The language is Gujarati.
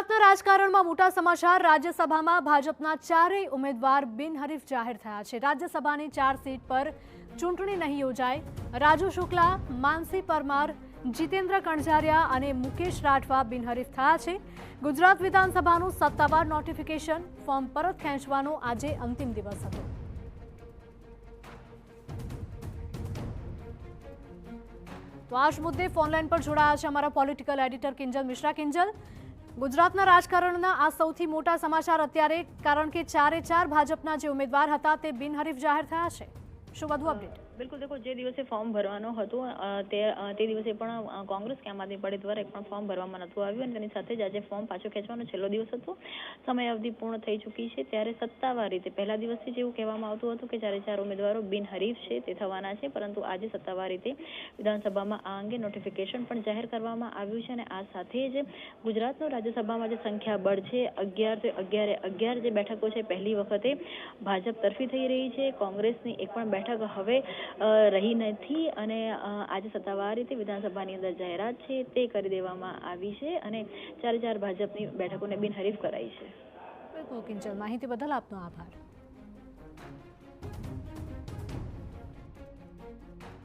ગુજરાતના રાજકારણમાં મોટા સમાચાર। રાજ્યસભામાં ભાજપના ચારેય ઉમેદવાર બિનહરીફ જાહેર થયા છે। રાજ્યસભાની 4 સીટ પર ચૂંટણી નહીં યોજાય। રાજુ શુક્લા, માનસી પરમાર, જીતેન્દ્ર કણઝારિયા અને મુકેશ રાઠવા બિનહરીફ થયા છે। ગુજરાત વિધાનસભાનું સત્તાવાર નોટિફિકેશન ફોર્મ પરત ખેંચવાનો આજે અંતિમ દિવસ હતો। તો આ જ મુદ્દે ફોનલાઈન પર જોડાયા છે અમારા પોલિટિકલ એડિટર કિંજલ મિશ્રા। કિંજલ, ગુજરાતના રાજકારણના આ સૌથી મોટા સમાચાર અત્યારે, કારણ કે ચારે ચાર ભાજપના જે ઉમેદવાર હતા તે બિનહરીફ જાહેર થયા છે। શું વધુ અપડેટ? બિલકુલ, દેખો, જે દિવસે ફોર્મ ભરવાનો હતું તે દિવસે પણ કોંગ્રેસ કે આમ આદમી પાર્ટી દ્વારા એક પણ ફોર્મ ભરવામાં નહોતું આવ્યું અને તેની સાથે જ આજે ફોર્મ પાછો ખેંચવાનો છેલ્લો દિવસ હતો। સમય અવધિ પૂર્ણ થઈ ચૂકી છે, ત્યારે સત્તાવાર રીતે પહેલા દિવસથી જેવું કહેવામાં આવતું હતું કે ચારે ચાર ઉમેદવારો બિનહરીફ છે તે થવાના છે, પરંતુ આજે સત્તાવાર રીતે વિધાનસભામાં આ અંગે નોટિફિકેશન પણ જાહેર કરવામાં આવ્યું છે અને આ સાથે જ ગુજરાતનો રાજ્યસભામાં જે સંખ્યાબળ છે 11 જે બેઠકો છે પહેલી વખતે ભાજપ તરફી થઈ રહી છે। કોંગ્રેસની એક પણ બેઠક હવે રહી નથી અને આજે સત્તાવાર રીતે વિધાનસભાની અંદર જાહેરાત છે તે કરી દેવામાં આવી છે અને ચારે ચાર ભાજપની બેઠકોને બિનહરીફ કરાઈ છે। બિલકુલ કિંજલ, માહિતી બદલ આપનો આભાર।